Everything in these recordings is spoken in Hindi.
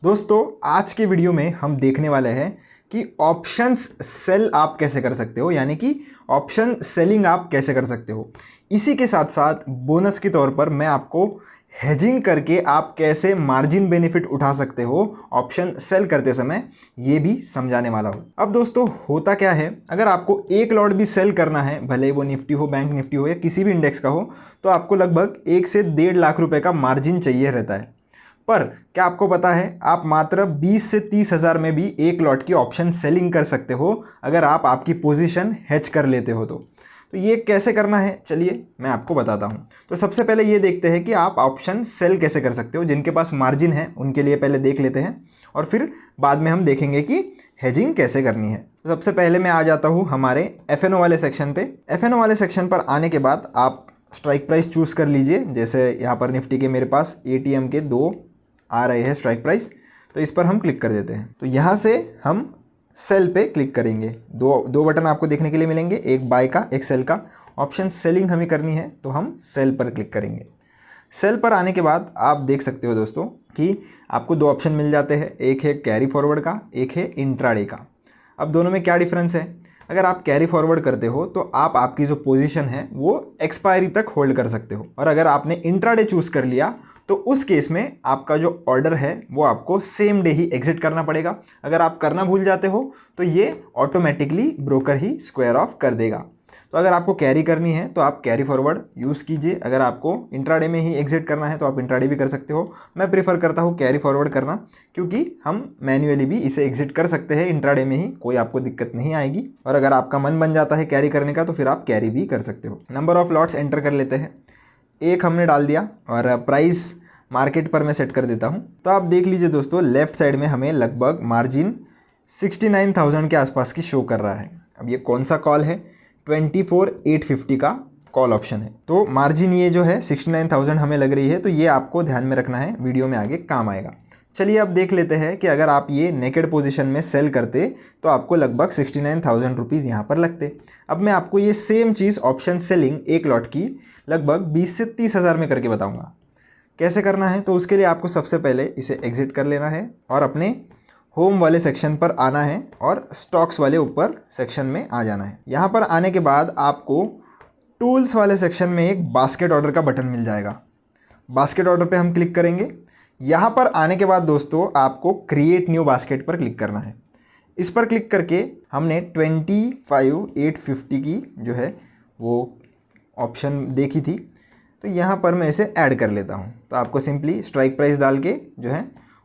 दोस्तों आज के वीडियो में हम देखने वाले हैं कि ऑप्शंस सेल आप कैसे कर सकते हो, यानी कि ऑप्शन सेलिंग आप कैसे कर सकते हो। इसी के साथ साथ बोनस के तौर पर मैं आपको हेजिंग करके आप कैसे मार्जिन बेनिफिट उठा सकते हो ऑप्शन सेल करते समय, ये भी समझाने वाला हूँ। अब दोस्तों होता क्या है, अगर आपको एक लॉट भी सेल करना है, भले वो निफ्टी हो, बैंक निफ्टी हो या किसी भी इंडेक्स का हो, तो आपको लगभग 1 से 1.5 लाख रुपए का मार्जिन चाहिए रहता है। पर क्या आपको पता है, आप मात्र 20 से 30 हज़ार में भी एक लॉट की ऑप्शन सेलिंग कर सकते हो अगर आप आपकी पोजीशन हेज कर लेते हो तो ये कैसे करना है चलिए मैं आपको बताता हूँ। तो सबसे पहले ये देखते हैं कि आप ऑप्शन सेल कैसे कर सकते हो। जिनके पास मार्जिन है उनके लिए पहले देख लेते हैं और फिर बाद में हम देखेंगे कि हेजिंग कैसे करनी है। तो सबसे पहले मैं आ जाता हूँ हमारे FNO वाले सेक्शन पे। FNO वाले सेक्शन पर आने के बाद आप स्ट्राइक प्राइस चूज़ कर लीजिए। जैसे यहाँ पर निफ्टी के मेरे पास ATM के 2 आ रहे हैं स्ट्राइक प्राइस, तो इस पर हम क्लिक कर देते हैं। तो यहाँ से हम सेल पे क्लिक करेंगे। दो बटन आपको देखने के लिए मिलेंगे, एक बाय का एक सेल का। ऑप्शन सेलिंग हमें करनी है तो हम सेल पर क्लिक करेंगे। सेल पर आने के बाद आप देख सकते हो दोस्तों कि आपको 2 ऑप्शन मिल जाते हैं, एक है कैरी फॉरवर्ड का, एक है इंट्राडे का। अब दोनों में क्या डिफरेंस है, अगर आप कैरी फॉरवर्ड करते हो तो आप आपकी जो पोजीशन है वो एक्सपायरी तक होल्ड कर सकते हो, और अगर आपने इंट्राडे चूज़ कर लिया तो उस केस में आपका जो ऑर्डर है वो आपको सेम डे ही एग्जिट करना पड़ेगा। अगर आप करना भूल जाते हो तो ये automatically broker he square of कर देगा। तो अगर आपको कैरी करनी है तो आप कैरी फॉरवर्ड यूज़ कीजिए, अगर आपको इंट्राडे में ही एग्जिट करना है तो आप इंट्राडे भी कर सकते हो। मैं प्रीफर करता हूँ कैरी फॉरवर्ड करना, क्योंकि हम मैन्युअली भी इसे एग्जिट कर सकते हैं इंट्राडे में ही, कोई आपको दिक्कत नहीं आएगी। और अगर आपका मन बन जाता है कैरी करने का तो फिर आप कैरी भी कर सकते हो। नंबर ऑफ लॉट्स एंटर कर लेते हैं, एक हमने डाल दिया और प्राइस मार्केट पर मैं सेट कर देता हूं। तो आप देख लीजिए दोस्तों, लेफ्ट साइड में हमें लगभग मार्जिन 69,000 के आसपास की शो कर रहा है। अब ये कौन सा कॉल है, 24,850 का कॉल ऑप्शन है। तो मार्जिन ये जो है 69,000 हमें लग रही है, तो ये आपको ध्यान में रखना है, वीडियो में आगे काम आएगा। चलिए अब देख लेते हैं कि अगर आप ये नेकेड पोजीशन में सेल करते तो आपको लगभग 69,000 रुपीज़ यहाँ पर लगते। अब मैं आपको ये सेम चीज़ ऑप्शन सेलिंग एक लॉट की लगभग 20 से 30 हज़ार में करके बताऊँगा कैसे करना है। तो उसके लिए आपको सबसे पहले इसे एग्जिट कर लेना है और अपने होम वाले सेक्शन पर आना है और स्टॉक्स वाले ऊपर सेक्शन में आ जाना है। यहाँ पर आने के बाद आपको टूल्स वाले सेक्शन में एक बास्केट ऑर्डर का बटन मिल जाएगा। बास्केट ऑर्डर पे हम क्लिक करेंगे। यहाँ पर आने के बाद दोस्तों आपको क्रिएट न्यू बास्केट पर क्लिक करना है। इस पर क्लिक करके हमने 25,850 की जो है वो ऑप्शन देखी थी, तो यहाँ पर मैं इसे ऐड कर लेता हूँ। तो आपको सिंपली स्ट्राइक प्राइस डाल के जो है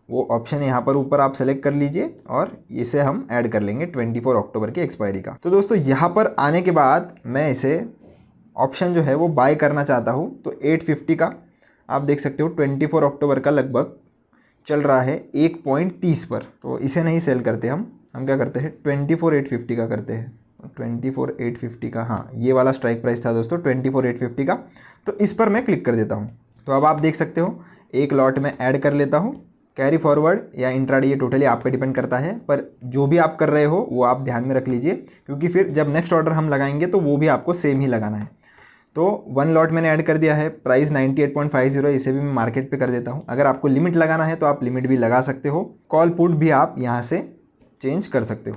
वो ऑप्शन यहाँ पर ऊपर आप सेलेक्ट कर लीजिए और इसे हम ऐड कर लेंगे 24 अक्टूबर की एक्सपायरी का। तो दोस्तों यहाँ पर आने के बाद मैं इसे ऑप्शन जो है वो बाय करना चाहता हूँ, तो 850 का आप देख सकते हो 24 अक्टूबर का लगभग चल रहा है 1.30 पर। तो इसे नहीं सेल करते हम क्या करते हैं 24,850 का करते हैं। 24,850 का, हाँ ये वाला स्ट्राइक प्राइस था दोस्तों 24,850 का। तो इस पर मैं क्लिक कर देता हूँ। तो अब आप देख सकते हो एक लॉट में ऐड कर लेता हूँ। कैरी फॉरवर्ड या इंट्राडे ये टोटली आप पे डिपेंड करता है, पर जो भी आप कर रहे हो वो आप ध्यान में रख लीजिए, क्योंकि फिर जब नेक्स्ट ऑर्डर हम लगाएंगे तो वो भी आपको सेम ही लगाना है। तो 1 लॉट मैंने ऐड कर दिया है, प्राइस 98.50, इसे भी मैं मार्केट पे कर देता हूँ। अगर आपको लिमिट लगाना है तो आप लिमिट भी लगा सकते हो, कॉल पुट भी आप यहाँ से चेंज कर सकते हो।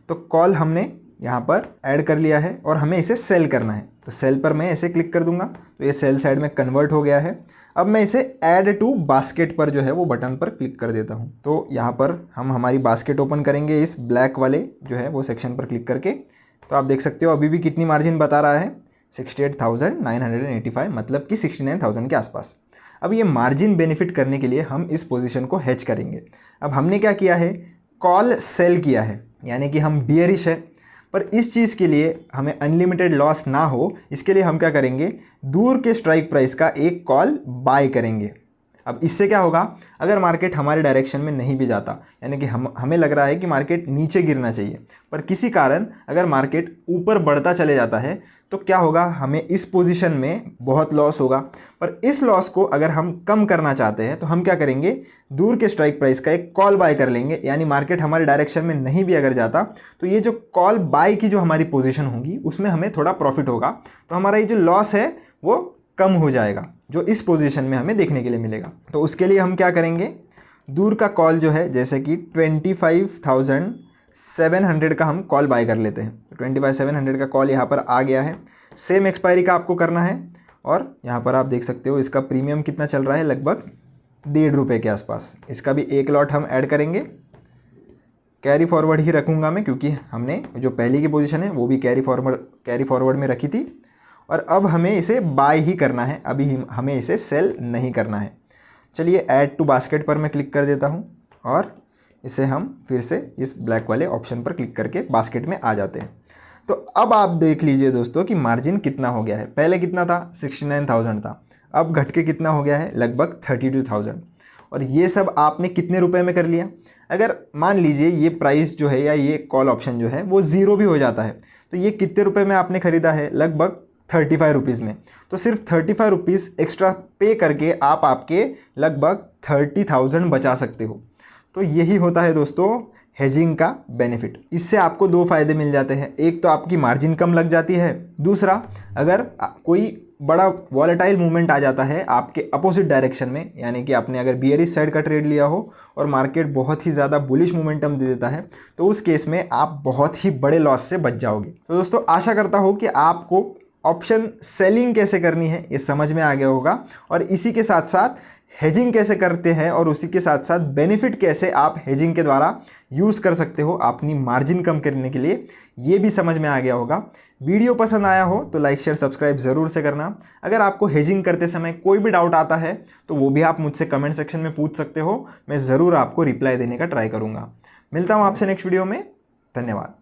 तो कॉल हमने यहाँ पर ऐड कर लिया है और हमें इसे सेल करना है, तो सेल पर मैं ऐसे क्लिक कर दूंगा तो ये सेल साइड में कन्वर्ट हो गया है। अब मैं इसे ऐड टू बास्केट पर जो है वो बटन पर क्लिक कर देता हूँ। तो यहाँ पर हम हमारी बास्केट ओपन करेंगे इस ब्लैक वाले जो है वो सेक्शन पर क्लिक करके। तो आप देख सकते हो अभी भी कितनी मार्जिन बता रहा है, 68,985, मतलब कि 69,000 के आसपास। अब ये मार्जिन बेनिफिट करने के लिए हम इस पोजीशन को हेज करेंगे। अब हमने क्या किया है, कॉल सेल किया है, यानी कि हम बियरिश है, पर इस चीज़ के लिए हमें अनलिमिटेड लॉस ना हो, इसके लिए हम क्या करेंगे, दूर के स्ट्राइक प्राइस का एक कॉल बाय करेंगे। अब इससे क्या होगा, अगर मार्केट हमारे डायरेक्शन में नहीं भी जाता, यानी कि हमें लग रहा है कि मार्केट नीचे गिरना चाहिए, पर किसी कारण अगर मार्केट ऊपर बढ़ता चले जाता है तो क्या होगा, हमें इस पोजीशन में बहुत लॉस होगा। पर इस लॉस को अगर हम कम करना चाहते हैं तो हम क्या करेंगे, दूर के स्ट्राइक प्राइस का एक कॉल बाय कर लेंगे, यानी मार्केट हमारे डायरेक्शन में नहीं भी अगर जाता तो ये जो कॉल बाय की जो हमारी पोजीशन होगी उसमें हमें थोड़ा प्रॉफिट होगा, तो हमारा ये जो लॉस है वो कम हो जाएगा, जो इस पोजीशन में हमें देखने के लिए मिलेगा। तो उसके लिए हम क्या करेंगे, दूर का कॉल जो है जैसे कि 25,700 का हम कॉल बाय कर लेते हैं। 25,700 का कॉल यहाँ पर आ गया है। सेम एक्सपायरी का आपको करना है और यहाँ पर आप देख सकते हो इसका प्रीमियम कितना चल रहा है, लगभग ₹1.5 के आसपास। इसका भी एक लॉट हम ऐड करेंगे। कैरी फॉरवर्ड ही रखूँगा मैं, क्योंकि हमने जो पहली की पोजीशन है वो भी कैरी फॉरवर्ड में रखी थी और अब हमें इसे बाय ही करना है, अभी हमें इसे सेल नहीं करना है। चलिए ऐड टू बास्केट पर मैं क्लिक कर देता हूँ और इसे हम फिर से इस ब्लैक वाले ऑप्शन पर क्लिक करके बास्केट में आ जाते हैं। तो अब आप देख लीजिए दोस्तों कि मार्जिन कितना हो गया है। पहले कितना था, 69,000 था, अब घट के कितना हो गया है, लगभग 32,000। और ये सब आपने कितने रुपए में कर लिया। अगर मान लीजिए ये प्राइस जो है या ये कॉल ऑप्शन जो है वो ज़ीरो भी हो जाता है तो ये कितने रुपए में आपने ख़रीदा है, लगभग 35 रुपीज़ में। तो सिर्फ 35 रुपीज़ एक्स्ट्रा पे करके आप आपके लगभग 30,000 बचा सकते हो। तो यही होता है दोस्तों हेजिंग का बेनिफिट। इससे आपको दो फ़ायदे मिल जाते हैं। एक तो आपकी मार्जिन कम लग जाती है, दूसरा अगर कोई बड़ा वॉलेटाइल मूवमेंट आ जाता है आपके अपोजिट डायरेक्शन में, यानी कि आपने अगर बियरिश साइड का ट्रेड लिया हो और मार्केट बहुत ही ज़्यादा बुलिश मोमेंटम दे देता है, तो उस केस में आप बहुत ही बड़े लॉस से बच जाओगे। तो दोस्तों आशा करता हूँ कि आपको ऑप्शन सेलिंग कैसे करनी है ये समझ में आ गया होगा और इसी के साथ साथ हेजिंग कैसे करते हैं और उसी के साथ साथ बेनिफिट कैसे आप हेजिंग के द्वारा यूज़ कर सकते हो अपनी मार्जिन कम करने के लिए, ये भी समझ में आ गया होगा। वीडियो पसंद आया हो तो लाइक शेयर सब्सक्राइब ज़रूर से करना। अगर आपको हेजिंग करते समय कोई भी डाउट आता है तो वो भी आप मुझसे कमेंट सेक्शन में पूछ सकते हो, मैं ज़रूर आपको रिप्लाई देने का ट्राई करूँगा। मिलता हूँ आपसे नेक्स्ट वीडियो में। धन्यवाद।